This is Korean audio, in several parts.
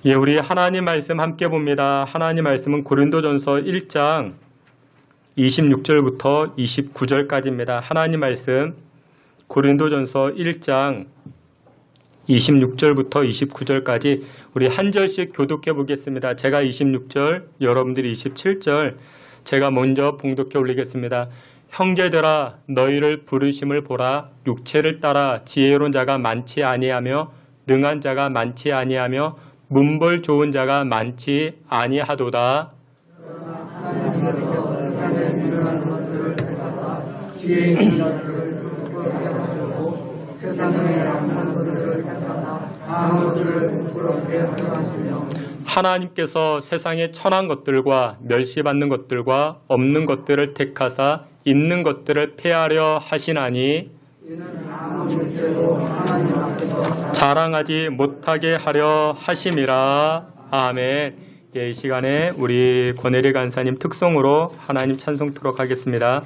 예, 우리 하나님 말씀 함께 봅니다. 하나님 말씀은 고린도전서 1장 26절부터 29절까지입니다. 하나님 말씀 고린도전서 1장 26절부터 29절까지 우리 한 절씩 교독해 보겠습니다. 제가 26절, 여러분들이 27절, 제가 먼저 봉독해 올리겠습니다. 형제들아, 너희를 부르심을 보라. 육체를 따라 지혜로운 자가 많지 아니하며 능한 자가 많지 아니하며 문벌 좋은 자가 많지 아니하도다. 하나님께서 세상에 천한 것들과 멸시받는 것들과 없는 것들을 택하사 있는 것들을 폐하려 하시나니 자랑하지 못하게 하려 하심이라. 아멘. 예, 이 시간에 우리 권혜리 간사님 특송으로 하나님 찬송토록 하겠습니다.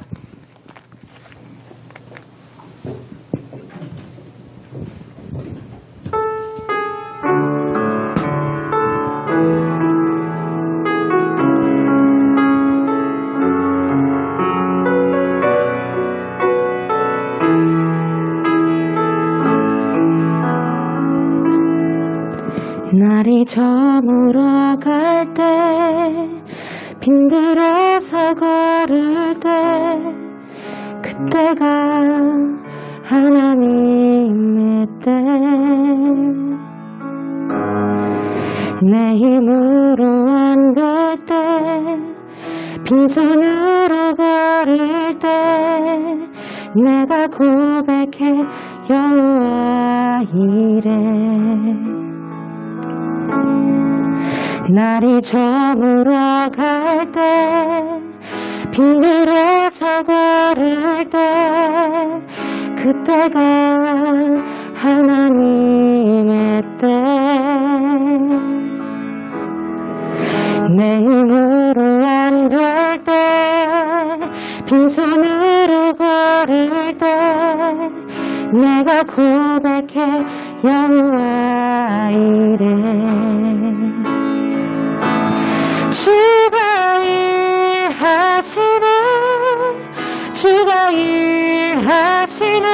날이 저물어 갈 때 빙그레서 걸을 때 그때가 하나님의 때 내 힘으로 안 갈 때 빈손으로 걸을 때 내가 고백해 여호와 이래. 날이 저물어 갈 때 빙그레서 걸을 때 그때가 하나님의 때 내 힘으로 안 될 때 빈손으로 걸을 때 내가 고백해 여호와 이래. 주가 일하시네, 주가 일하시네.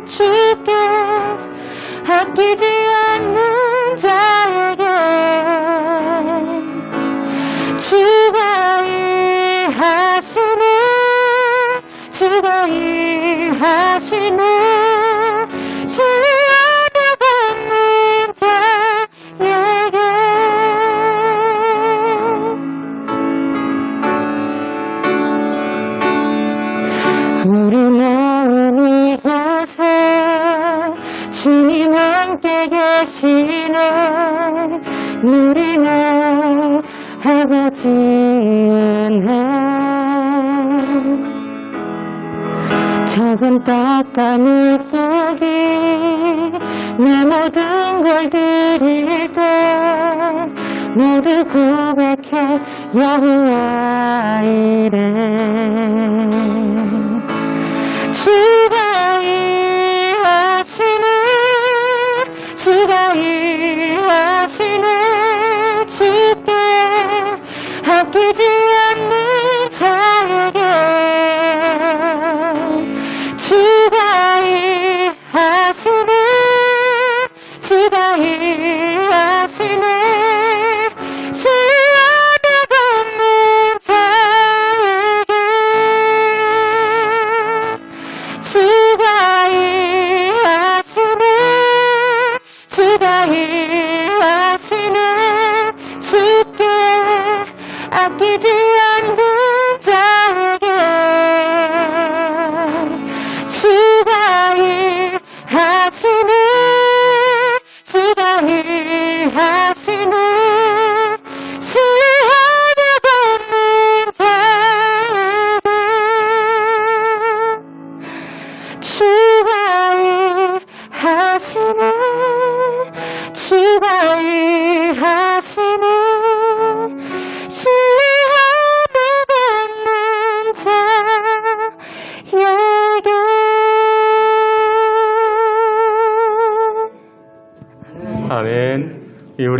주께 아끼지 않는 자에게 주가 일하시네, 주가 일하시네. 신뢰받는 자에게 우리 모은 이곳에 주님 함께 계시네. 누리네 아버지 은혜. 적은 떡과 물고기 내 모든 걸 드릴 때 모두 고백해 여호와 이래. 주가 일하시네, 주가 일하시네. 주께 아끼지 않는 자에게 주가 일하시네, 주가 일하시네. 신뢰받는 자에게 주가 일하시네, 주가 일하시네. 주께 아끼지 않는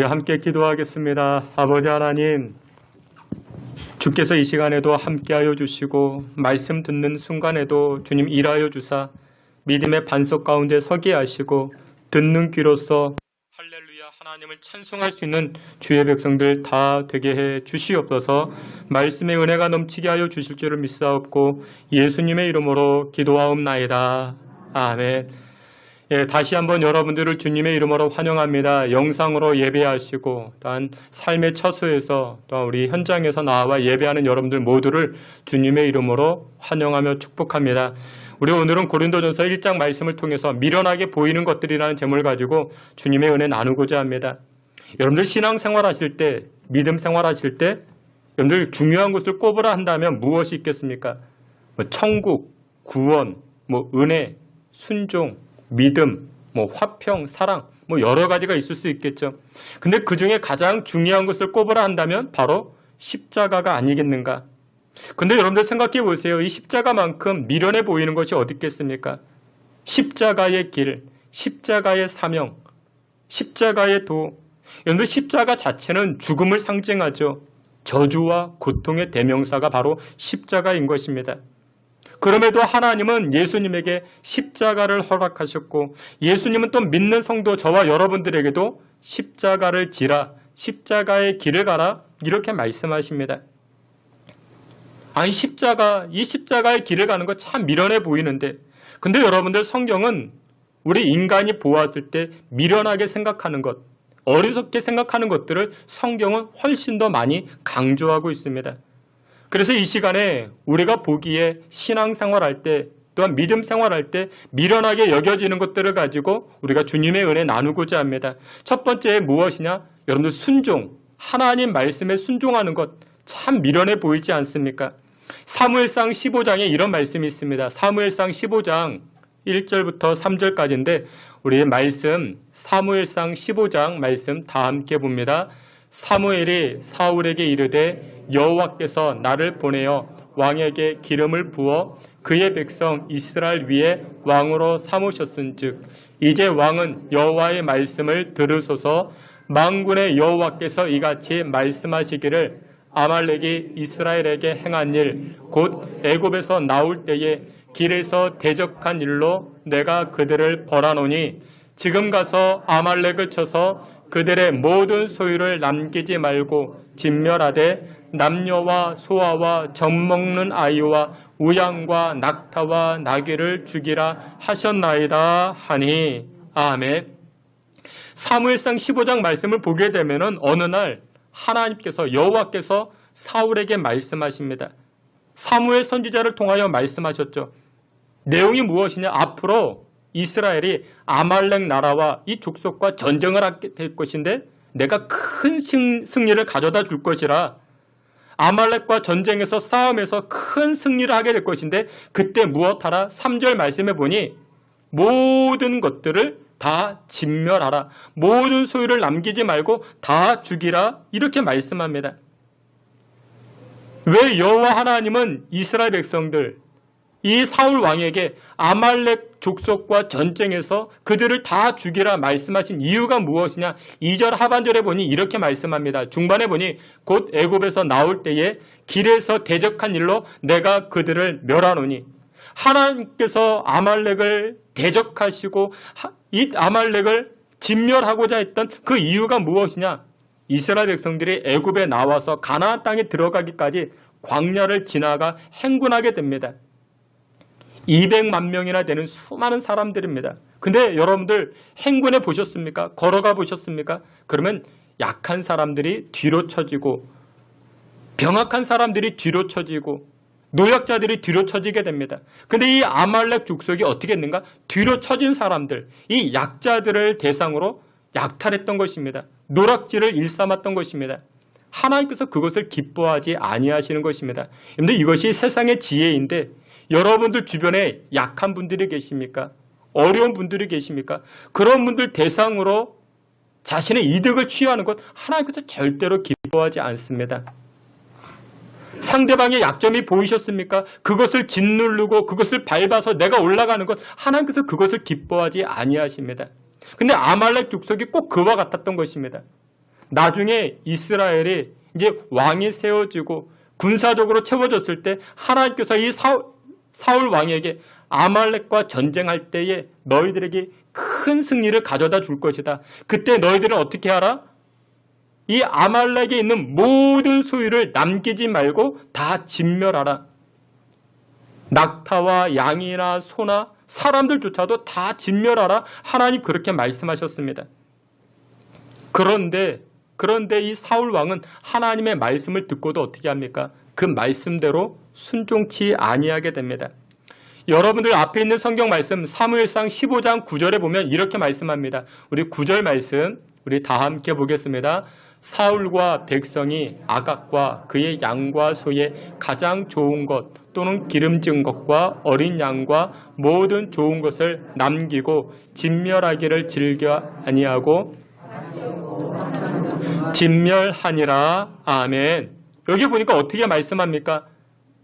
함께 기도하겠습니다. 아버지 하나님, 주께서 이 시간에도 함께하여 주시고 말씀 듣는 순간에도 주님 일하여 주사 믿음의 반석 가운데 서게 하시고 듣는 귀로서 할렐루야 하나님을 찬송할 수 있는 주의 백성들 다 되게 해 주시옵소서. 말씀의 은혜가 넘치게 하여 주실 줄을 믿사옵고 예수님의 이름으로 기도하옵나이다. 아멘. 예, 다시 한번 여러분들을 주님의 이름으로 환영합니다. 영상으로 예배하시고 또한 삶의 처소에서 또 우리 현장에서 나와 예배하는 여러분들 모두를 주님의 이름으로 환영하며 축복합니다. 우리 오늘은 고린도전서 1장 말씀을 통해서 미련하게 보이는 것들이라는 제목을 가지고 주님의 은혜 나누고자 합니다. 여러분들 신앙생활 하실 때, 믿음 생활 하실 때 여러분들 중요한 것을 꼽으라 한다면 무엇이 있겠습니까? 천국, 구원, 은혜, 순종, 믿음, 화평, 사랑, 여러 가지가 있을 수 있겠죠. 근데 그 중에 가장 중요한 것을 꼽으라 한다면 바로 십자가가 아니겠는가? 근데 여러분들 생각해 보세요. 이 십자가만큼 미련해 보이는 것이 어디 있겠습니까? 십자가의 길, 십자가의 사명, 십자가의 도. 여러분들 십자가 자체는 죽음을 상징하죠. 저주와 고통의 대명사가 바로 십자가인 것입니다. 그럼에도 하나님은 예수님에게 십자가를 허락하셨고 예수님은 또 믿는 성도 저와 여러분들에게도 십자가를 지라, 십자가의 길을 가라 이렇게 말씀하십니다. 아니 이 십자가의 길을 가는 거 참 미련해 보이는데 근데 여러분들 성경은 우리 인간이 보았을 때 미련하게 생각하는 것, 어리석게 생각하는 것들을 성경은 훨씬 더 많이 강조하고 있습니다. 그래서 이 시간에 우리가 보기에 신앙생활할 때 또한 믿음 생활할 때 미련하게 여겨지는 것들을 가지고 우리가 주님의 은혜 나누고자 합니다. 첫 번째 무엇이냐? 여러분들 순종, 하나님 말씀에 순종하는 것 참 미련해 보이지 않습니까? 사무엘상 15장에 이런 말씀이 있습니다. 사무엘상 15장 1절부터 3절까지인데 우리 말씀 사무엘상 15장 말씀 다 함께 봅니다. 사무엘이 사울에게 이르되 여호와께서 나를 보내어 왕에게 기름을 부어 그의 백성 이스라엘 위에 왕으로 삼으셨은즉 이제 왕은 여호와의 말씀을 들으소서. 만군의 여호와께서 이같이 말씀하시기를 아말렉이 이스라엘에게 행한 일 곧 애굽에서 나올 때에 길에서 대적한 일로 내가 그들을 벌하노니 지금 가서 아말렉을 쳐서 그들의 모든 소유를 남기지 말고 진멸하되 남녀와 소아와 젖먹는 아이와 우양과 낙타와 나귀를 죽이라 하셨나이다 하니. 아멘. 사무엘상 15장 말씀을 보게 되면은 어느 날 하나님께서 여호와께서 사울에게 말씀하십니다. 사무엘 선지자를 통하여 말씀하셨죠. 내용이 무엇이냐? 앞으로 이스라엘이 아말렉 나라와 이 족속과 전쟁을 하게 될 것인데 내가 큰 승리를 가져다 줄 것이라. 아말렉과 전쟁에서 싸움에서 큰 승리를 하게 될 것인데 그때 무엇하라? 3절 말씀해 보니 모든 것들을 다 진멸하라. 모든 소유를 남기지 말고 다 죽이라. 이렇게 말씀합니다. 왜 여호와 하나님은 이스라엘 백성들 이 사울 왕에게 아말렉 족속과 전쟁에서 그들을 다 죽이라 말씀하신 이유가 무엇이냐? 2절 하반절에 보니 이렇게 말씀합니다. 중반에 보니 곧 애굽에서 나올 때에 길에서 대적한 일로 내가 그들을 멸하노니. 하나님께서 아말렉을 대적하시고 이 아말렉을 진멸하고자 했던 그 이유가 무엇이냐? 이스라엘 백성들이 애굽에 나와서 가나안 땅에 들어가기까지 광야를 지나가 행군하게 됩니다. 200만 명이나 되는 수많은 사람들입니다. 근데 여러분들 행군해 보셨습니까? 걸어가 보셨습니까? 그러면 약한 사람들이 뒤로 처지고 병약한 사람들이 뒤로 처지고 노약자들이 뒤로 처지게 됩니다. 근데 이 아말렉 족속이 어떻게 했는가? 뒤로 처진 사람들, 이 약자들을 대상으로 약탈했던 것입니다. 노락질을 일삼았던 것입니다. 하나님께서 그것을 기뻐하지 아니하시는 것입니다. 그런데 이것이 세상의 지혜인데 여러분들 주변에 약한 분들이 계십니까? 어려운 분들이 계십니까? 그런 분들 대상으로 자신의 이득을 취하는 것 하나님께서 절대로 기뻐하지 않습니다. 상대방의 약점이 보이셨습니까? 그것을 짓누르고 그것을 밟아서 내가 올라가는 것 하나님께서 그것을 기뻐하지 아니하십니다. 근데 아말렉 족속이 꼭 그와 같았던 것입니다. 나중에 이스라엘이 이제 왕이 세워지고 군사적으로 채워졌을 때 하나님께서 이 사울 왕에게 아말렉과 전쟁할 때에 너희들에게 큰 승리를 가져다 줄 것이다. 그때 너희들은 어떻게 하라? 이 아말렉에 있는 모든 소유를 남기지 말고 다 진멸하라. 낙타와 양이나 소나 사람들조차도 다 진멸하라. 하나님 그렇게 말씀하셨습니다. 그런데 이 사울 왕은 하나님의 말씀을 듣고도 어떻게 합니까? 그 말씀대로 순종치 아니하게 됩니다. 여러분들 앞에 있는 성경 말씀 사무엘상 15장 9절에 보면 이렇게 말씀합니다. 우리 9절 말씀 우리 다 함께 보겠습니다. 사울과 백성이 아각과 그의 양과 소의 가장 좋은 것 또는 기름진 것과 어린 양과 모든 좋은 것을 남기고 진멸하기를 즐겨 아니하고 진멸하니라. 아멘. 여기 보니까 어떻게 말씀합니까?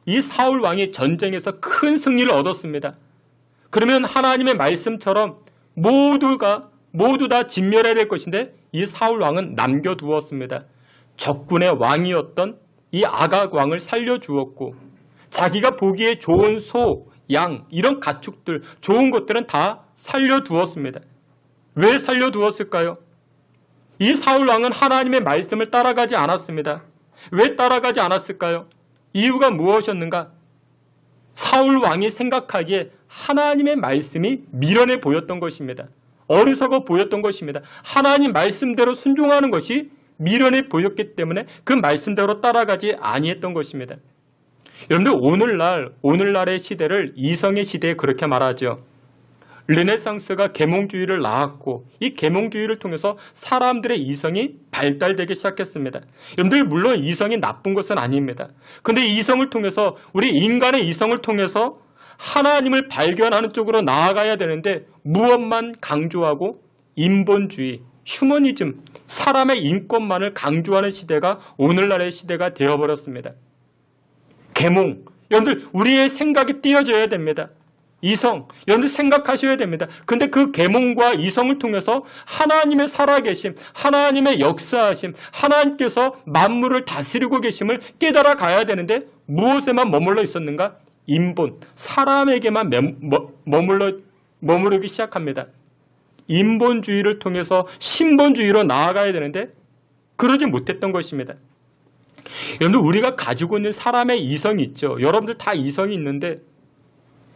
이 사울 왕이 전쟁에서 큰 승리를 얻었습니다. 그러면 하나님의 말씀처럼 모두 다 진멸해야 될 것인데 이 사울 왕은 남겨두었습니다. 적군의 왕이었던 이 아각 왕을 살려주었고 자기가 보기에 좋은 소, 양 이런 가축들 좋은 것들은 다 살려두었습니다. 왜 살려두었을까요? 이 사울 왕은 하나님의 말씀을 따라가지 않았습니다. 왜 따라가지 않았을까요? 이유가 무엇이었는가? 사울 왕이 생각하기에 하나님의 말씀이 미련해 보였던 것입니다. 어리석어 보였던 것입니다. 하나님 말씀대로 순종하는 것이 미련해 보였기 때문에 그 말씀대로 따라가지 아니했던 것입니다. 여러분들 오늘날의 시대를 이성의 시대에 그렇게 말하죠. 르네상스가 계몽주의를 낳았고 이 계몽주의를 통해서 사람들의 이성이 발달되기 시작했습니다. 여러분들 물론 이성이 나쁜 것은 아닙니다. 그런데 이성을 통해서 우리 인간의 이성을 통해서 하나님을 발견하는 쪽으로 나아가야 되는데 무엇만 강조하고 인본주의, 휴머니즘, 사람의 인권만을 강조하는 시대가 오늘날의 시대가 되어버렸습니다. 계몽, 여러분들 우리의 생각이 띄어져야 됩니다. 이성, 여러분들 생각하셔야 됩니다. 그런데 그 계몽과 이성을 통해서 하나님의 살아계심, 하나님의 역사하심, 하나님께서 만물을 다스리고 계심을 깨달아 가야 되는데 무엇에만 머물러 있었는가? 인본, 사람에게만 머무르기 시작합니다. 인본주의를 통해서 신본주의로 나아가야 되는데 그러지 못했던 것입니다. 여러분들 우리가 가지고 있는 사람의 이성이 있죠. 여러분들 다 이성이 있는데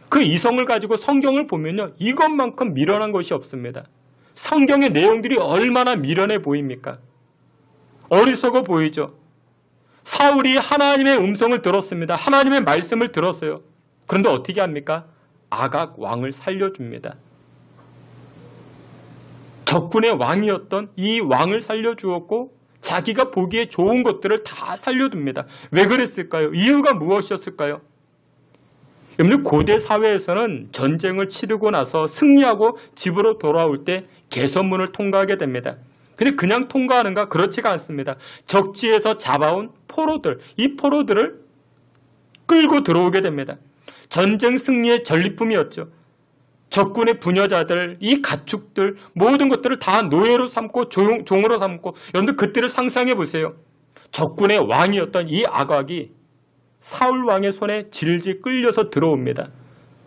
그 이성을 가지고 성경을 보면요. 이것만큼 미련한 것이 없습니다. 성경의 내용들이 얼마나 미련해 보입니까? 어리석어 보이죠. 사울이 하나님의 음성을 들었습니다. 하나님의 말씀을 들었어요. 그런데 어떻게 합니까? 아각 왕을 살려줍니다. 적군의 왕이었던 이 왕을 살려주었고 자기가 보기에 좋은 것들을 다 살려둡니다. 왜 그랬을까요? 이유가 무엇이었을까요? 여러분 고대 사회에서는 전쟁을 치르고 나서 승리하고 집으로 돌아올 때 개선문을 통과하게 됩니다. 근데 그냥 통과하는가? 그렇지가 않습니다. 적지에서 잡아온 포로들, 이 포로들을 끌고 들어오게 됩니다. 전쟁 승리의 전리품이었죠. 적군의 부녀자들, 이 가축들, 모든 것들을 다 노예로 삼고 종으로 삼고 여러분들 그때를 상상해 보세요. 적군의 왕이었던 이 아각이 사울 왕의 손에 질질 끌려서 들어옵니다.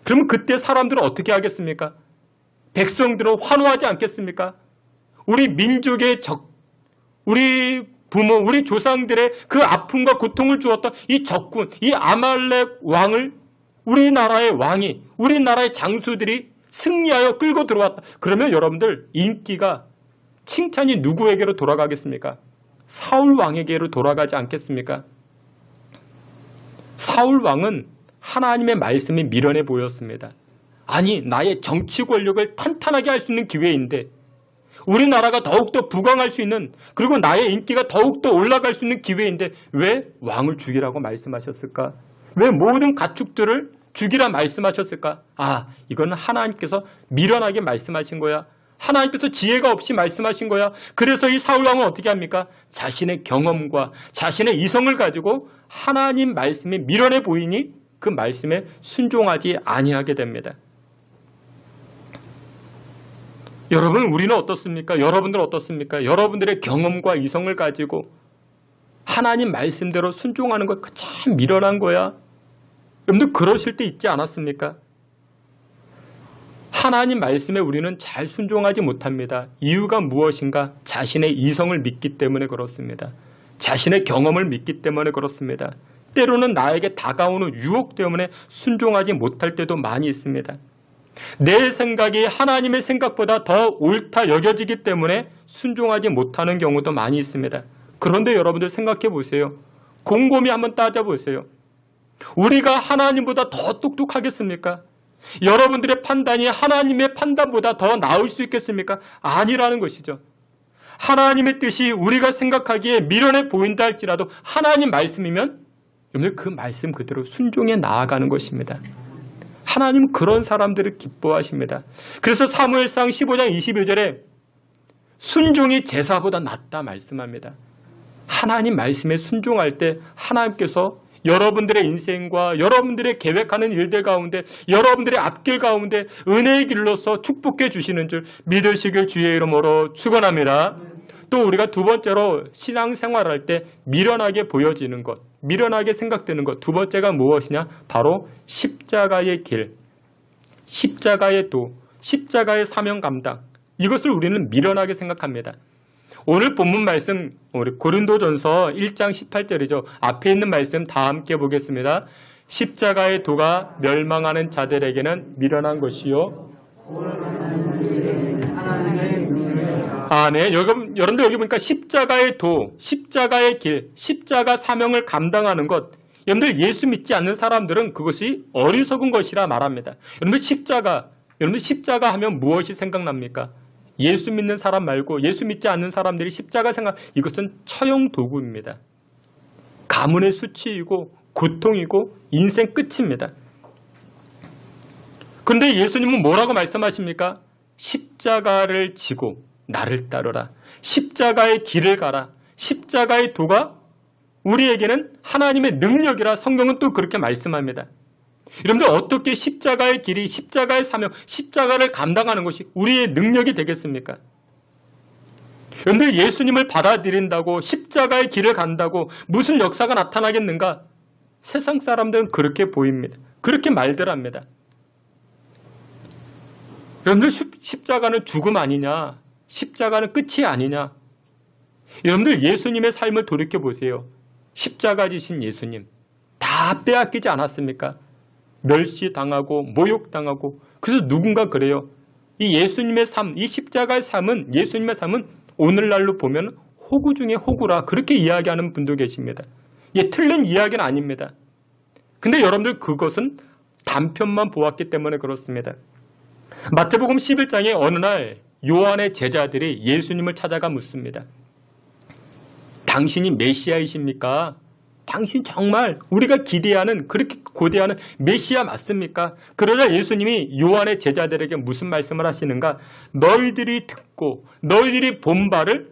그러면 그때 사람들은 어떻게 하겠습니까? 백성들은 환호하지 않겠습니까? 우리 민족의 우리 부모, 우리 조상들의 그 아픔과 고통을 주었던 이 적군, 이 아말렉 왕을 우리나라의 왕이, 우리나라의 장수들이 승리하여 끌고 들어왔다. 그러면 여러분들 인기가, 칭찬이 누구에게로 돌아가겠습니까? 사울 왕에게로 돌아가지 않겠습니까? 사울 왕은 하나님의 말씀이 미련해 보였습니다. 아니, 나의 정치 권력을 탄탄하게 할 수 있는 기회인데 우리나라가 더욱더 부강할 수 있는, 그리고 나의 인기가 더욱더 올라갈 수 있는 기회인데 왜 왕을 죽이라고 말씀하셨을까? 왜 모든 가축들을 죽이라 말씀하셨을까? 아, 이거는 하나님께서 미련하게 말씀하신 거야. 하나님께서 지혜가 없이 말씀하신 거야. 그래서 이 사울 왕은 어떻게 합니까? 자신의 경험과 자신의 이성을 가지고 하나님 말씀이 미련해 보이니 그 말씀에 순종하지 아니하게 됩니다. 여러분, 우리는 어떻습니까? 여러분들은 어떻습니까? 여러분들의 경험과 이성을 가지고 하나님 말씀대로 순종하는 것 참 미련한 거야. 여러분들 그러실 때 있지 않았습니까? 하나님 말씀에 우리는 잘 순종하지 못합니다. 이유가 무엇인가? 자신의 이성을 믿기 때문에 그렇습니다. 자신의 경험을 믿기 때문에 그렇습니다. 때로는 나에게 다가오는 유혹 때문에 순종하지 못할 때도 많이 있습니다. 내 생각이 하나님의 생각보다 더 옳다 여겨지기 때문에 순종하지 못하는 경우도 많이 있습니다. 그런데 여러분들 생각해 보세요. 곰곰이 한번 따져보세요. 우리가 하나님보다 더 똑똑하겠습니까? 여러분들의 판단이 하나님의 판단보다 더 나을 수 있겠습니까? 아니라는 것이죠. 하나님의 뜻이 우리가 생각하기에 미련해 보인다 할지라도 하나님 말씀이면 여러분들 그 말씀 그대로 순종해 나아가는 것입니다. 하나님은 그런 사람들을 기뻐하십니다. 그래서 사무엘상 15장 22절에 순종이 제사보다 낫다 말씀합니다. 하나님 말씀에 순종할 때 하나님께서 여러분들의 인생과 여러분들의 계획하는 일들 가운데 여러분들의 앞길 가운데 은혜의 길로서 축복해 주시는 줄 믿으시길 주의 이름으로 축원합니다. 또 우리가 두 번째로 신앙생활할 때 미련하게 보여지는 것, 미련하게 생각되는 것, 두 번째가 무엇이냐? 바로 십자가의 길, 십자가의 도, 십자가의 사명 감당, 이것을 우리는 미련하게 생각합니다. 오늘 본문 말씀 우리 고린도전서 1장 18절이죠. 앞에 있는 말씀 다 함께 보겠습니다. 십자가의 도가 멸망하는 자들에게는 미련한 것이요. 네. 여러분들 여기 보니까 십자가의 도, 십자가의 길, 십자가 사명을 감당하는 것. 여러분들 예수 믿지 않는 사람들은 그것이 어리석은 것이라 말합니다. 여러분들 십자가 하면 무엇이 생각납니까? 예수 믿는 사람 말고 예수 믿지 않는 사람들이 십자가 생각, 이것은 처형 도구입니다. 가문의 수치이고 고통이고 인생 끝입니다. 그런데 예수님은 뭐라고 말씀하십니까? 십자가를 지고 나를 따르라. 십자가의 길을 가라. 십자가의 도가 우리에게는 하나님의 능력이라 성경은 또 그렇게 말씀합니다. 여러분들 어떻게 십자가의 길이, 십자가의 사명, 십자가를 감당하는 것이 우리의 능력이 되겠습니까? 여러분들 예수님을 받아들인다고 십자가의 길을 간다고 무슨 역사가 나타나겠는가? 세상 사람들은 그렇게 보입니다. 그렇게 말들 합니다. 여러분들 십자가는 죽음 아니냐? 십자가는 끝이 아니냐? 여러분들 예수님의 삶을 돌이켜보세요. 십자가 지신 예수님 다 빼앗기지 않았습니까? 멸시당하고 모욕당하고. 그래서 누군가 그래요. 이 예수님의 삶, 이 십자가의 삶은, 예수님의 삶은 오늘날로 보면 호구 중에 호구라 그렇게 이야기하는 분도 계십니다. 틀린 이야기는 아닙니다. 근데 여러분들 그것은 단편만 보았기 때문에 그렇습니다. 마태복음 11장에 어느 날 요한의 제자들이 예수님을 찾아가 묻습니다. 당신이 메시아이십니까? 당신 정말 우리가 기대하는, 그렇게 고대하는 메시아 맞습니까? 그러자 예수님이 요한의 제자들에게 무슨 말씀을 하시는가? 너희들이 듣고 너희들이 본 바를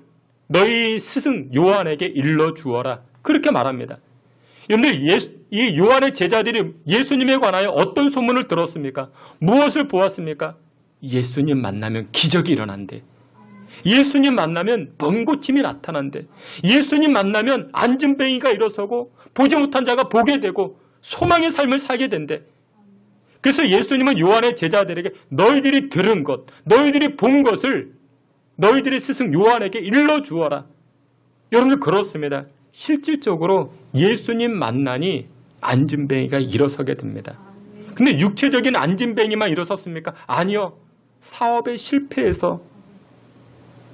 너희 스승 요한에게 일러주어라. 그렇게 말합니다. 그런데 이 요한의 제자들이 예수님에 관하여 어떤 소문을 들었습니까? 무엇을 보았습니까? 예수님 만나면 기적이 일어난대. 예수님 만나면 번고침이 나타난대. 예수님 만나면 안진뱅이가 일어서고 보지 못한 자가 보게 되고 소망의 삶을 살게 된대. 그래서 예수님은 요한의 제자들에게 너희들이 들은 것, 너희들이 본 것을 너희들의 스승 요한에게 일러주어라. 여러분들 그렇습니다. 실질적으로 예수님 만나니 안진뱅이가 일어서게 됩니다. 근데 육체적인 안진뱅이만 일어섰습니까? 아니요. 사업에 실패해서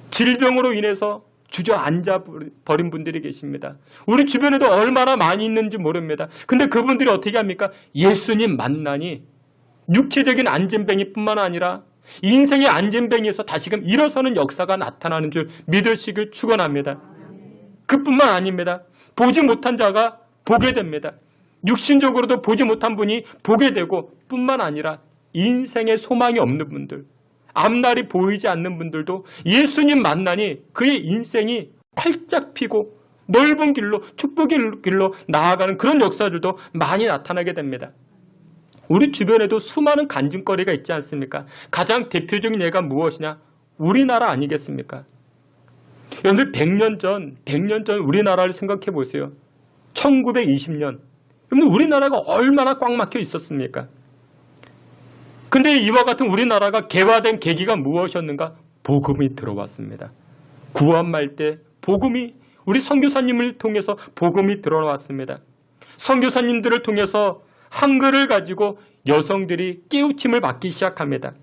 질병으로 인해서 주저앉아 버린 분들이 계십니다. 우리 주변에도 얼마나 많이 있는지 모릅니다. 근데 그분들이 어떻게 합니까? 예수님 만나니 육체적인 안진뱅이뿐만 아니라 인생의 안진뱅이에서 다시금 일어서는 역사가 나타나는 줄 믿으시길 축원합니다. 그뿐만 아닙니다. 보지 못한 자가 보게 됩니다. 육신적으로도 보지 못한 분이 보게 되고 뿐만 아니라 인생에 소망이 없는 분들, 앞날이 보이지 않는 분들도 예수님 만나니 그의 인생이 활짝 피고 넓은 길로, 축복의 길로 나아가는 그런 역사들도 많이 나타나게 됩니다. 우리 주변에도 수많은 간증거리가 있지 않습니까? 가장 대표적인 예가 무엇이냐? 우리나라 아니겠습니까? 여러분들 100년 전 우리나라를 생각해 보세요. 1920년. 여러분들 우리나라가 얼마나 꽉 막혀 있었습니까? 근데 이와 같은 우리나라가 개화된 계기가 무엇이었는가? 복음이 들어왔습니다. 구원말 때 복음이 우리 선교사님을 통해서 복음이 들어왔습니다. 선교사님들을 통해서 한글을 가지고 여성들이 깨우침을 받기 시작합니다.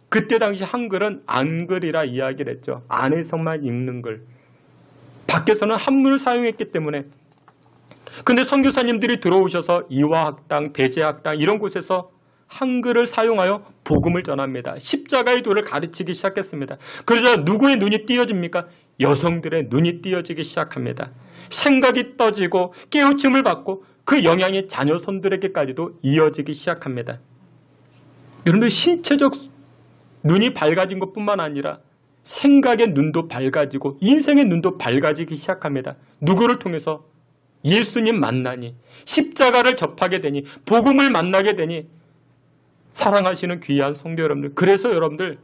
그때 당시 한글은 안글이라 이야기를 했죠. 안에서만 읽는 글. 밖에서는 한문을 사용했기 때문에. 근데 선교사님들이 들어오셔서 이화학당, 배제학당 이런 곳에서 한글을 사용하여 복음을 전합니다. 십자가의 도를 가르치기 시작했습니다. 그러자 누구의 눈이 띄어집니까? 여성들의 눈이 띄어지기 시작합니다. 생각이 떠지고 깨우침을 받고 그 영향이 자녀 손들에게까지도 이어지기 시작합니다. 여러분들 신체적 눈이 밝아진 것뿐만 아니라 생각의 눈도 밝아지고 인생의 눈도 밝아지기 시작합니다. 누구를 통해서? 예수님 만나니, 십자가를 접하게 되니, 복음을 만나게 되니. 사랑하시는 귀한 성도 여러분들, 그래서 여러분들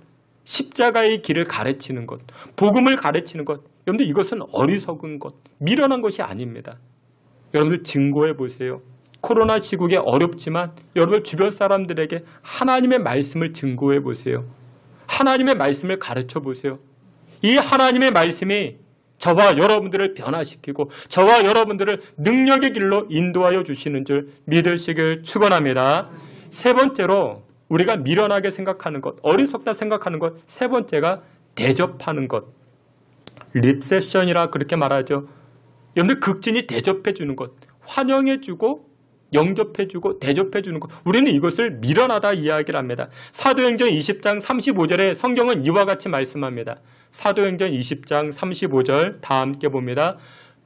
십자가의 길을 가르치는 것, 복음을 가르치는 것, 여러분들 이것은 어리석은 것, 미련한 것이 아닙니다. 여러분들 증거해 보세요. 코로나 시국에 어렵지만 여러분들 주변 사람들에게 하나님의 말씀을 증거해 보세요. 하나님의 말씀을 가르쳐 보세요. 이 하나님의 말씀이 저와 여러분들을 변화시키고 저와 여러분들을 능력의 길로 인도하여 주시는 줄 믿으시길 축원합니다. 세 번째로 우리가 미련하게 생각하는 것, 어리석다 생각하는 것, 세 번째가 대접하는 것. 리셉션이라 그렇게 말하죠. 여러분들 극진히 대접해 주는 것, 환영해 주고 영접해 주고 대접해 주는 것. 우리는 이것을 미련하다 이야기를 합니다. 사도행전 20장 35절에 성경은 이와 같이 말씀합니다. 사도행전 20장 35절 다 함께 봅니다.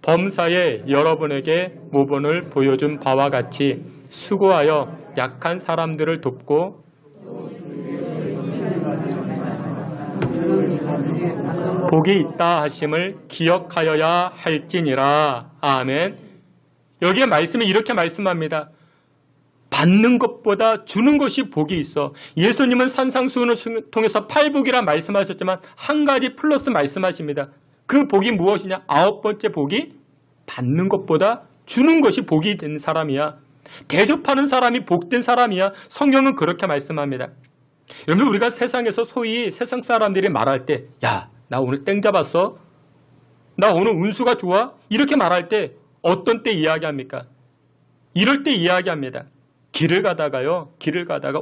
범사에 여러분에게 모본을 보여준 바와 같이 수고하여 약한 사람들을 돕고 복이 있다 하심을 기억하여야 할지니라. 아멘. 여기에 말씀이 이렇게 말씀합니다. 받는 것보다 주는 것이 복이 있어. 예수님은 산상수훈을 통해서 팔복이라 말씀하셨지만 한 가지 플러스 말씀하십니다. 그 복이 무엇이냐? 9번째 복이 받는 것보다 주는 것이 복이 된 사람이야. 대접하는 사람이 복된 사람이야. 성경은 그렇게 말씀합니다. 여러분, 우리가 세상에서 소위 세상 사람들이 말할 때, 야, 나 오늘 땡 잡았어? 나 오늘 운수가 좋아? 이렇게 말할 때 어떤 때 이야기합니까? 이럴 때 이야기합니다. 길을 가다가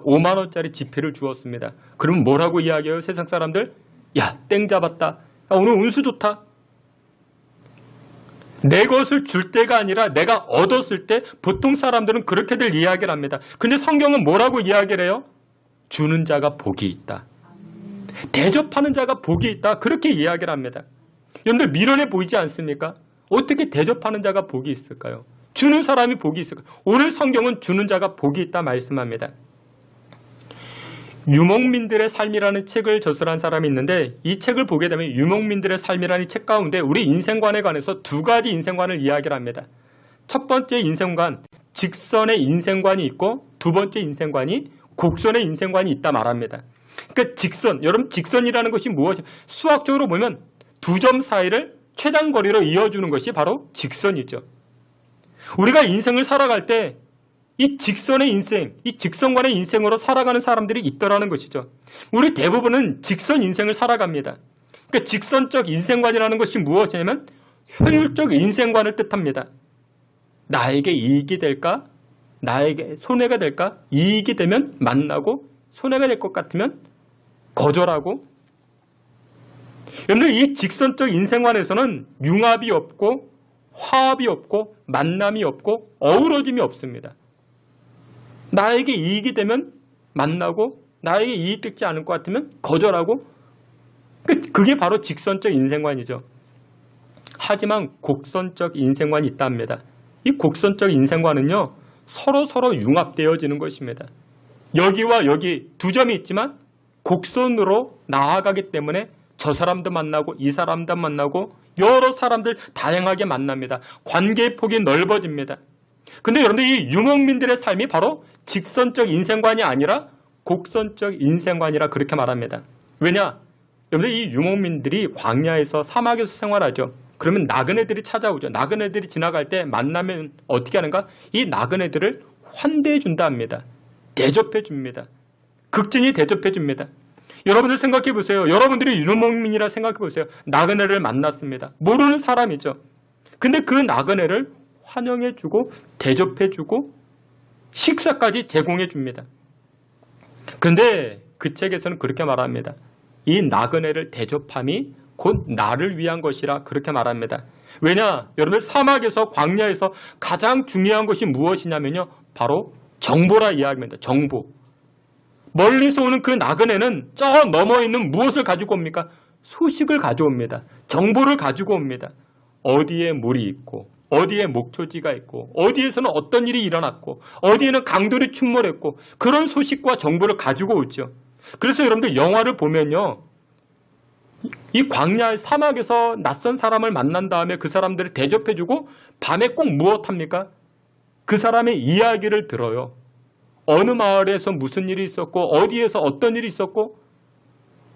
5만 원짜리 지폐를 주었습니다. 그러면 뭐라고 이야기해요? 세상 사람들? 야, 땡 잡았다. 야, 오늘 운수 좋다. 내 것을 줄 때가 아니라 내가 얻었을 때 보통 사람들은 그렇게들 이야기를 합니다. 근데 성경은 뭐라고 이야기를 해요? 주는 자가 복이 있다. 대접하는 자가 복이 있다. 그렇게 이야기를 합니다. 여러분들 미련해 보이지 않습니까? 어떻게 대접하는 자가 복이 있을까요? 주는 사람이 복이 있을까요? 오늘 성경은 주는 자가 복이 있다 말씀합니다. 유목민들의 삶이라는 책을 저술한 사람이 있는데 이 책을 보게 되면 유목민들의 삶이라는 책 가운데 우리 인생관에 관해서 두 가지 인생관을 이야기를 합니다. 첫 번째 인생관, 직선의 인생관이 있고 두 번째 인생관이 곡선의 인생관이 있다 말합니다. 그러니까 직선, 여러분 직선이라는 것이 무엇이냐? 수학적으로 보면 두 점 사이를 최단 거리로 이어주는 것이 바로 직선이죠. 우리가 인생을 살아갈 때 이 직선의 인생, 이 직선관의 인생으로 살아가는 사람들이 있더라는 것이죠. 우리 대부분은 직선 인생을 살아갑니다. 그러니까 직선적 인생관이라는 것이 무엇이냐면 효율적 인생관을 뜻합니다. 나에게 이익이 될까? 나에게 손해가 될까? 이익이 되면 만나고 손해가 될 것 같으면 거절하고. 여러분들 이 직선적 인생관에서는 융합이 없고 화합이 없고 만남이 없고 어우러짐이 없습니다. 나에게 이익이 되면 만나고 나에게 이익되지 않을 것 같으면 거절하고. 그게 바로 직선적 인생관이죠. 하지만 곡선적 인생관이 있답니다. 이 곡선적 인생관은요, 서로 융합되어지는 것입니다. 여기와 여기 두 점이 있지만 곡선으로 나아가기 때문에 저 사람도 만나고 이 사람도 만나고 여러 사람들 다양하게 만납니다. 관계의 폭이 넓어집니다. 근데 여러분들 이 유목민들의 삶이 바로 직선적 인생관이 아니라 곡선적 인생관이라 그렇게 말합니다. 왜냐? 여러분들 이 유목민들이 광야에서 사막에서 생활하죠. 그러면 나그네들이 찾아오죠. 나그네들이 지나갈 때 만나면 어떻게 하는가? 이 나그네들을 환대해 준다 합니다. 대접해 줍니다. 극진히 대접해 줍니다. 여러분들 생각해 보세요. 여러분들이 유목민이라 생각해 보세요. 나그네를 만났습니다. 모르는 사람이죠. 근데 그 나그네를 환영해 주고 대접해 주고 식사까지 제공해 줍니다. 그런데 그 책에서는 그렇게 말합니다. 이 나그네를 대접함이 곧 나를 위한 것이라 그렇게 말합니다. 왜냐? 여러분 사막에서 광야에서 가장 중요한 것이 무엇이냐면요. 바로 정보라 이야기입니다. 정보. 멀리서 오는 그 나그네는 저 넘어 있는 무엇을 가지고 옵니까? 소식을 가져옵니다. 정보를 가지고 옵니다. 어디에 물이 있고 어디에 목초지가 있고 어디에서는 어떤 일이 일어났고 어디에는 강돌이 침몰했고 그런 소식과 정보를 가지고 오죠. 그래서 여러분들 영화를 보면요. 이 광야 사막에서 낯선 사람을 만난 다음에 그 사람들을 대접해주고 밤에 꼭 무엇합니까? 그 사람의 이야기를 들어요. 어느 마을에서 무슨 일이 있었고 어디에서 어떤 일이 있었고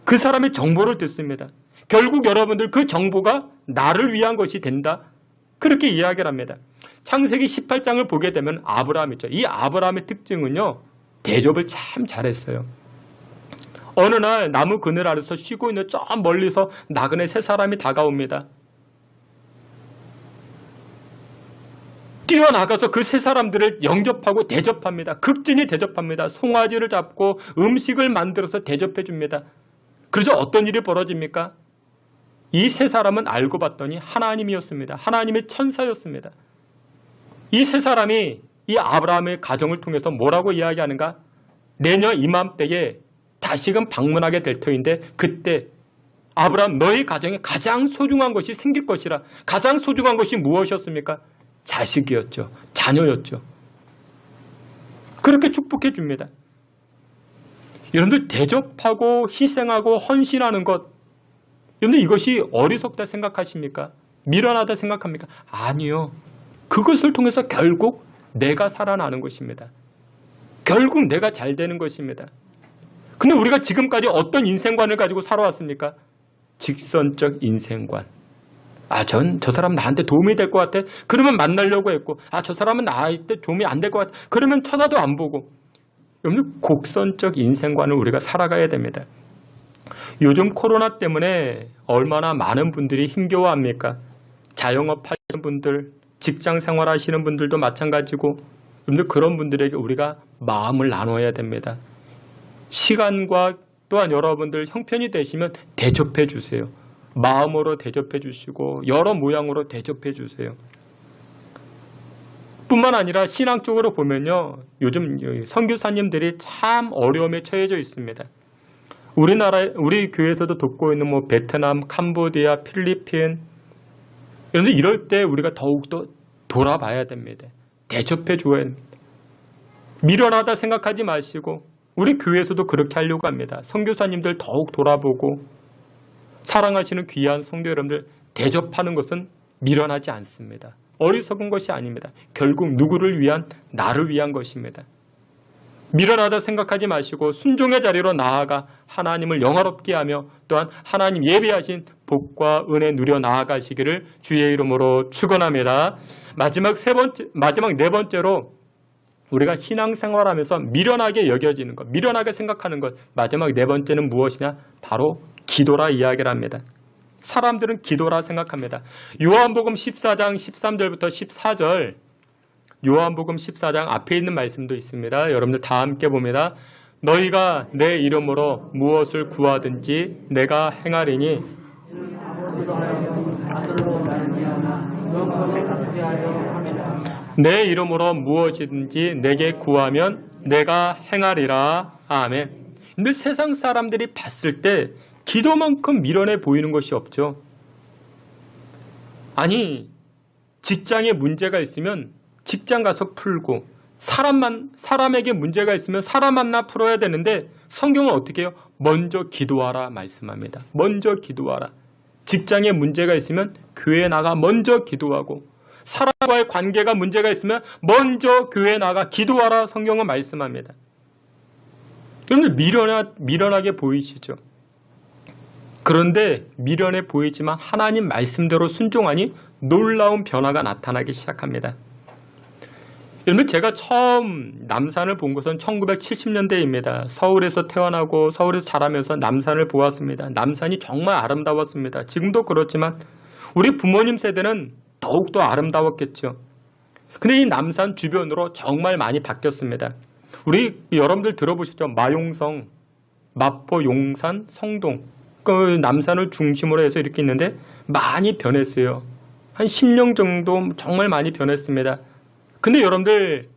그 사람의 정보를 듣습니다. 결국 여러분들 그 정보가 나를 위한 것이 된다. 그렇게 이야기를 합니다. 창세기 18장을 보게 되면 아브라함 있죠. 이 아브라함의 특징은요. 대접을 참 잘했어요. 어느 날 나무 그늘 아래서 쉬고 있는 저 멀리서 나그네 세 사람이 다가옵니다. 뛰어나가서 그 세 사람들을 영접하고 대접합니다. 극진히 대접합니다. 송아지를 잡고 음식을 만들어서 대접해 줍니다. 그래서 어떤 일이 벌어집니까? 이 세 사람은 알고 봤더니 하나님이었습니다. 하나님의 천사였습니다. 이 세 사람이 이 아브라함의 가정을 통해서 뭐라고 이야기하는가? 내년 이맘때에 다시금 방문하게 될 터인데 그때 아브라함 너희 가정에 가장 소중한 것이 생길 것이라. 가장 소중한 것이 무엇이었습니까? 자식이었죠. 자녀였죠. 그렇게 축복해 줍니다. 여러분들 대접하고 희생하고 헌신하는 것 여러분들 이것이 어리석다 생각하십니까? 미련하다 생각합니까? 아니요. 그것을 통해서 결국 내가 살아나는 것입니다. 결국 내가 잘 되는 것입니다. 근데 우리가 지금까지 어떤 인생관을 가지고 살아왔습니까? 직선적 인생관. 저 사람 나한테 도움이 될 것 같아. 그러면 만나려고 했고, 저 사람은 나한테 도움이 안 될 것 같아. 그러면 쳐다도 안 보고. 여러분, 곡선적 인생관을 우리가 살아가야 됩니다. 요즘 코로나 때문에 얼마나 많은 분들이 힘겨워합니까? 자영업 하시는 분들, 직장 생활 하시는 분들도 마찬가지고, 여러분들 그런 분들에게 우리가 마음을 나눠야 됩니다. 시간과 또한 여러분들 형편이 되시면 대접해 주세요. 마음으로 대접해 주시고 여러 모양으로 대접해 주세요. 뿐만 아니라 신앙 쪽으로 보면요. 요즘 선교사님들이 참 어려움에 처해져 있습니다. 우리 교회에서도 돕고 있는 베트남, 캄보디아, 필리핀 이럴 때 우리가 더욱더 돌아봐야 됩니다. 대접해 줘야 합니다. 미련하다 생각하지 마시고 우리 교회에서도 그렇게 하려고 합니다. 선교사님들 더욱 돌아보고 사랑하시는 귀한 성도 여러분들 대접하는 것은 미련하지 않습니다. 어리석은 것이 아닙니다. 결국 누구를 위한? 나를 위한 것입니다. 미련하다 생각하지 마시고 순종의 자리로 나아가 하나님을 영화롭게 하며 또한 하나님 예비하신 복과 은혜 누려 나아가시기를 주의 이름으로 축원합니다. 마지막 네 번째로 우리가 신앙생활하면서 미련하게 여겨지는 것, 미련하게 생각하는 것. 마지막 네 번째는 무엇이냐? 바로 기도라 이야기를 합니다. 사람들은 기도라 생각합니다. 요한복음 14장 13절부터 14절 요한복음 14장 앞에 있는 말씀도 있습니다. 여러분들 다 함께 봅니다. 너희가 내 이름으로 무엇을 구하든지 내가 행하리니 내 이름으로 무엇이든지 내게 구하면 내가 행하리라. 아멘. 근데 세상 사람들이 봤을 때 기도만큼 미련해 보이는 것이 없죠. 아니, 직장에 문제가 있으면 직장 가서 풀고 사람에게 문제가 있으면 사람 만나 풀어야 되는데 성경은 어떻게 해요? 먼저 기도하라 말씀합니다. 먼저 기도하라. 직장에 문제가 있으면 교회에 나가 먼저 기도하고 사람과의 관계가 문제가 있으면 먼저 교회에 나가 기도하라 성경은 말씀합니다. 여러분들 미련하게 보이시죠? 그런데 미련해 보이지만 하나님 말씀대로 순종하니 놀라운 변화가 나타나기 시작합니다. 여러분, 제가 처음 남산을 본 것은 1970년대입니다. 서울에서 태어나고 서울에서 자라면서 남산을 보았습니다. 남산이 정말 아름다웠습니다. 지금도 그렇지만 우리 부모님 세대는 더욱더 아름다웠겠죠. 근데 이 남산 주변으로 정말 많이 바뀌었습니다. 우리 여러분들 들어보셨죠? 마용성, 마포, 용산, 성동, 그 남산을 중심으로 해서 이렇게 있는데 많이 변했어요. 한 10년 정도 정말 많이 변했습니다. 근데 여러분들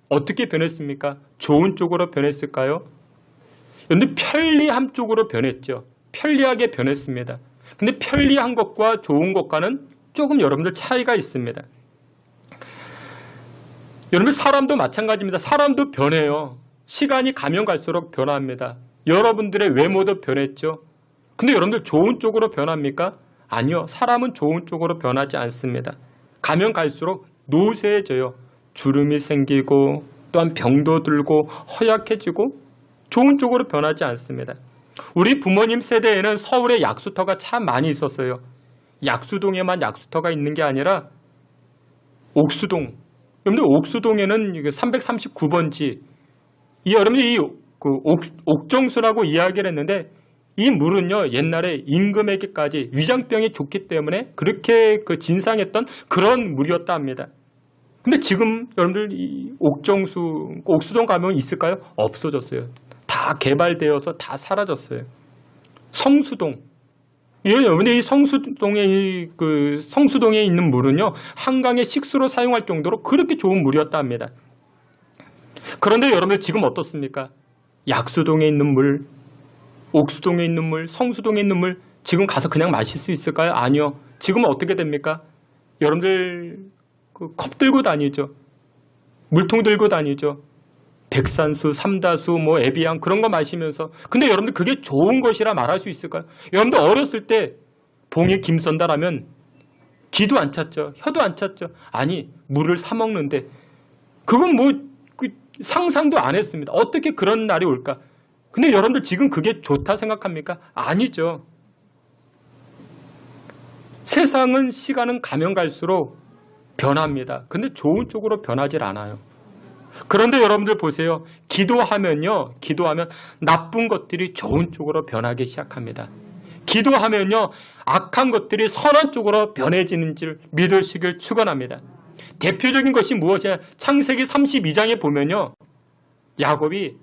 어떻게 변했습니까? 좋은 쪽으로 변했을까요? 여러분들 편리함 쪽으로 변했죠. 편리하게 변했습니다. 근데 편리한 것과 좋은 것과는 조금 여러분들 차이가 있습니다. 여러분, 사람도 마찬가지입니다. 사람도 변해요. 시간이 가면 갈수록 변합니다. 여러분들의 외모도 변했죠. 근데 여러분들 좋은 쪽으로 변합니까? 아니요. 사람은 좋은 쪽으로 변하지 않습니다. 가면 갈수록 노쇠해져요. 주름이 생기고 또한 병도 들고 허약해지고 좋은 쪽으로 변하지 않습니다. 우리 부모님 세대에는 서울에 약수터가 참 많이 있었어요. 약수동에만 약수터가 있는 게 아니라 옥수동, 여러분들 옥수동에는 339번지 여러분들이 옥정수라고 이야기를 했는데 이 물은요 옛날에 임금에게까지 위장병이 좋기 때문에 그렇게 진상했던 그런 물이었다 합니다. 근데 지금 여러분들 이 옥수동 가면 있을까요? 없어졌어요. 다 개발되어서 다 사라졌어요. 성수동, 여러분들 이 성수동에 있는 물은요 한강의 식수로 사용할 정도로 그렇게 좋은 물이었다 합니다. 그런데 여러분들 지금 어떻습니까? 약수동에 있는 물, 옥수동에 있는 물, 성수동에 있는 물 지금 가서 그냥 마실 수 있을까요? 아니요. 지금은 어떻게 됩니까? 여러분들 컵 들고 다니죠. 물통 들고 다니죠. 백산수, 삼다수, 에비앙 그런 거 마시면서. 근데 여러분들 그게 좋은 것이라 말할 수 있을까요? 여러분들 어렸을 때 봉에 김 썬다라면 기도 안 찼죠. 혀도 안 찼죠. 아니 물을 사 먹는데 그건 상상도 안 했습니다. 어떻게 그런 날이 올까? 근데 여러분들 지금 그게 좋다 생각합니까? 아니죠. 세상은 시간은 가면 갈수록 변합니다. 근데 좋은 쪽으로 변하질 않아요. 그런데 여러분들 보세요. 기도하면 나쁜 것들이 좋은 쪽으로 변하기 시작합니다. 기도하면요 악한 것들이 선한 쪽으로 변해지는지를 믿으시길 축원합니다. 대표적인 것이 무엇이냐? 창세기 32장에 보면요 야곱이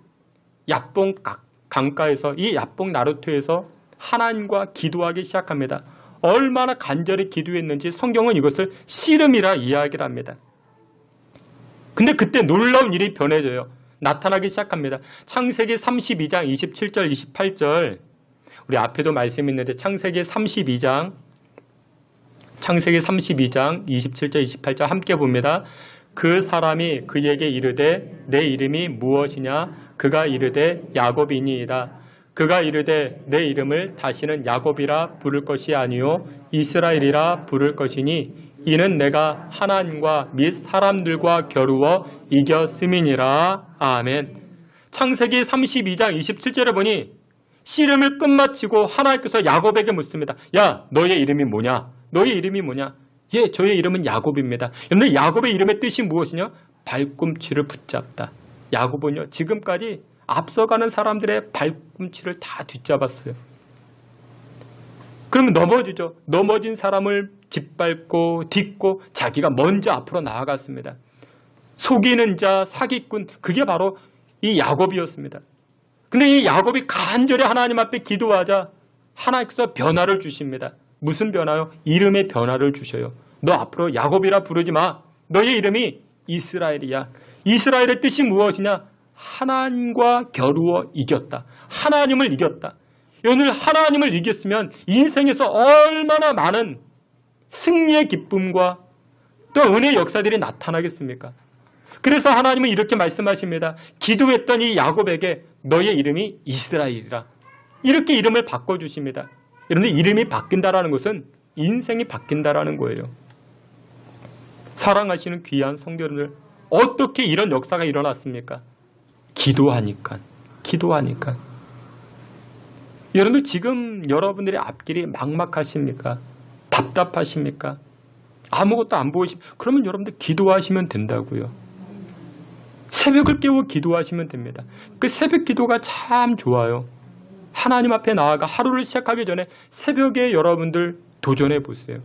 야뽕 강가에서 이 야뽕 나루토에서 하나님과 기도하기 시작합니다. 얼마나 간절히 기도했는지 성경은 이것을 씨름이라 이야기를 합니다. 근데 그때 놀라운 일이 변해져요. 나타나기 시작합니다. 창세기 32장 27절 28절 우리 앞에도 말씀이 있는데 창세기 32장 27절 28절 함께 봅니다. 그 사람이 그에게 이르되 내 이름이 무엇이냐? 그가 이르되 야곱이니이다. 그가 이르되 내 이름을 다시는 야곱이라 부를 것이 아니요 이스라엘이라 부를 것이니 이는 내가 하나님과 및 사람들과 겨루어 이겼음이니라. 아멘. 창세기 32장 27절에 보니 씨름을 끝마치고 하나님께서 야곱에게 묻습니다. 야, 너의 이름이 뭐냐? 너의 이름이 뭐냐? 예, 저의 이름은 야곱입니다. 그런데 야곱의 이름의 뜻이 무엇이냐? 발꿈치를 붙잡다. 야곱은요 지금까지 앞서가는 사람들의 발꿈치를 다 뒤잡았어요. 그러면 넘어지죠. 넘어진 사람을 짓밟고 딛고 자기가 먼저 앞으로 나아갔습니다. 속이는 자, 사기꾼, 그게 바로 이 야곱이었습니다. 근데 이 야곱이 간절히 하나님 앞에 기도하자 하나님께서 변화를 주십니다. 무슨 변화요? 이름의 변화를 주셔요. 너 앞으로 야곱이라 부르지 마. 너의 이름이 이스라엘이야. 이스라엘의 뜻이 무엇이냐? 하나님과 겨루어 이겼다. 하나님을 이겼다. 오늘 하나님을 이겼으면 인생에서 얼마나 많은 승리의 기쁨과 또 은혜의 역사들이 나타나겠습니까? 그래서 하나님은 이렇게 말씀하십니다. 기도했던 이 야곱에게 너의 이름이 이스라엘이라. 이렇게 이름을 바꿔주십니다. 여러분들 이름이 바뀐다라는 것은 인생이 바뀐다라는 거예요. 사랑하시는 귀한 성도님들, 어떻게 이런 역사가 일어났습니까? 기도하니까. 여러분들 지금 여러분들의 앞길이 막막하십니까? 답답하십니까? 아무것도 안 보이시면 그러면 여러분들 기도하시면 된다고요. 새벽을 깨워 기도하시면 됩니다. 그 새벽 기도가 참 좋아요. 하나님 앞에 나아가 하루를 시작하기 전에 새벽에 여러분들 도전해 보세요.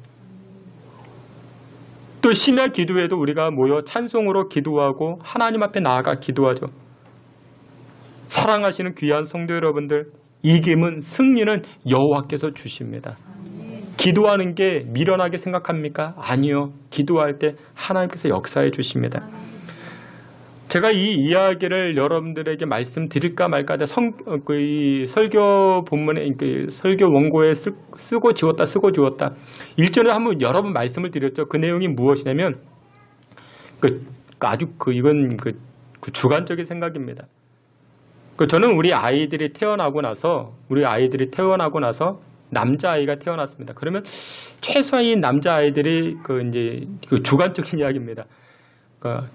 또 심야 기도에도 우리가 모여 찬송으로 기도하고 하나님 앞에 나아가 기도하죠. 사랑하시는 귀한 성도 여러분들, 이김은 승리는 여호와께서 주십니다. 기도하는 게 미련하게 생각합니까? 아니요. 기도할 때 하나님께서 역사해 주십니다. 제가 이 이야기를 여러분들에게 말씀드릴까 말까 하다 이 설교 본문에 설교 원고에 쓰고 지웠다 1절에 한번 여러 번 말씀을 드렸죠. 그 내용이 무엇이냐면 이건 주관적인 생각입니다. 저는 우리 아이들이 태어나고 나서 남자아이가 태어났습니다. 그러면 최소한 이 남자아이들이 주관적인 이야기입니다.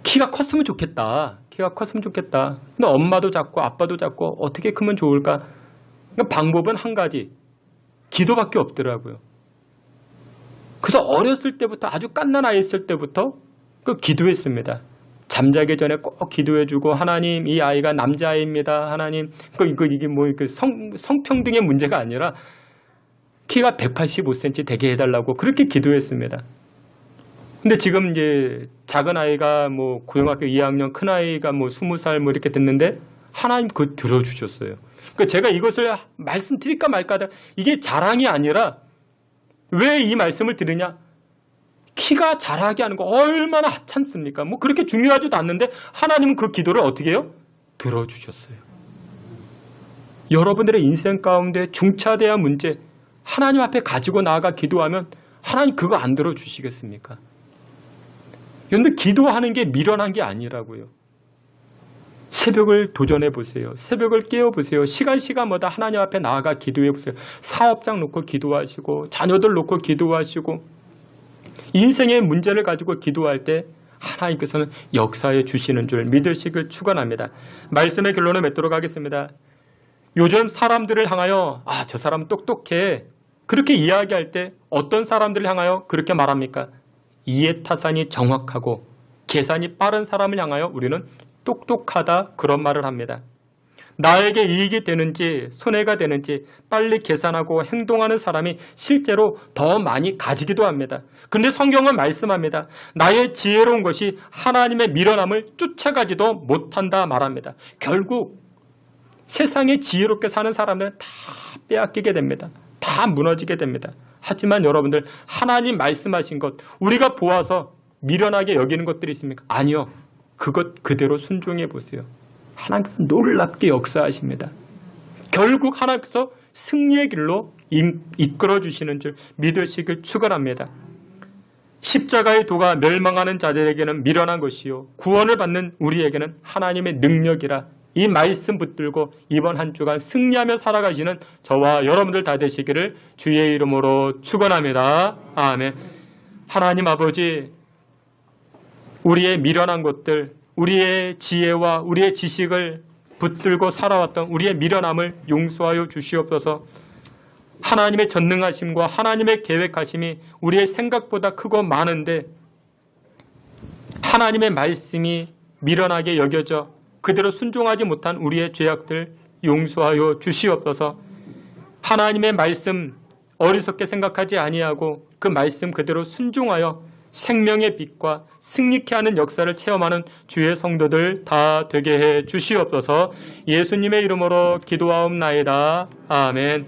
키가 컸으면 좋겠다. 근데 엄마도 작고 아빠도 작고 어떻게 크면 좋을까? 방법은 한 가지. 기도밖에 없더라고요. 그래서 어렸을 때부터 아주 갓난 아이 있을 때부터 기도했습니다. 잠자기 전에 꼭 기도해주고 하나님 이 아이가 남자아이입니다. 하나님 이게 성평등의 문제가 아니라 키가 185cm 되게 해달라고 그렇게 기도했습니다. 근데 지금 이제 작은 아이가 고등학교 2학년, 큰 아이가 20살 이렇게 됐는데 하나님 그거 들어주셨어요. 그러니까 제가 이것을 말씀드릴까 말까 하다 이게 자랑이 아니라 왜 이 말씀을 드리냐? 키가 자라게 하는 거 얼마나 하찮습니까? 그렇게 중요하지도 않는데 하나님은 그 기도를 어떻게 해요? 들어주셨어요. 여러분들의 인생 가운데 중차대한 문제 하나님 앞에 가지고 나아가 기도하면 하나님 그거 안 들어주시겠습니까? 그런데 기도하는 게 미련한 게 아니라고요. 새벽을 도전해 보세요. 새벽을 깨워 보세요. 시간마다 하나님 앞에 나아가 기도해 보세요. 사업장 놓고 기도하시고 자녀들 놓고 기도하시고 인생의 문제를 가지고 기도할 때 하나님께서는 역사해 주시는 줄 믿으시길 축원합니다. 말씀의 결론을 맺도록 하겠습니다. 요즘 사람들을 향하여 저 사람 똑똑해 그렇게 이야기할 때 어떤 사람들을 향하여 그렇게 말합니까? 이해타산이 정확하고 계산이 빠른 사람을 향하여 우리는 똑똑하다 그런 말을 합니다. 나에게 이익이 되는지 손해가 되는지 빨리 계산하고 행동하는 사람이 실제로 더 많이 가지기도 합니다. 그런데 성경은 말씀합니다. 나의 지혜로운 것이 하나님의 미련함을 쫓아가지도 못한다 말합니다. 결국 세상에 지혜롭게 사는 사람들은 다 빼앗기게 됩니다. 다 무너지게 됩니다. 하지만 여러분들 하나님 말씀하신 것 우리가 보아서 미련하게 여기는 것들이 있습니까? 아니요. 그것 그대로 순종해 보세요. 하나님께서 놀랍게 역사하십니다. 결국 하나님께서 승리의 길로 이끌어 주시는 줄 믿으시길 축원합니다. 십자가의 도가 멸망하는 자들에게는 미련한 것이요 구원을 받는 우리에게는 하나님의 능력이라 이 말씀 붙들고 이번 한 주간 승리하며 살아가시는 저와 여러분들 다 되시기를 주의 이름으로 축원합니다. 아멘. 하나님 아버지 우리의 미련한 것들 우리의 지혜와 우리의 지식을 붙들고 살아왔던 우리의 미련함을 용서하여 주시옵소서. 하나님의 전능하심과 하나님의 계획하심이 우리의 생각보다 크고 많은데 하나님의 말씀이 미련하게 여겨져 그대로 순종하지 못한 우리의 죄악들 용서하여 주시옵소서. 하나님의 말씀 어리석게 생각하지 아니하고 그 말씀 그대로 순종하여 생명의 빛과 승리케 하는 역사를 체험하는 주의 성도들 다 되게 해 주시옵소서. 예수님의 이름으로 기도하옵나이다. 아멘.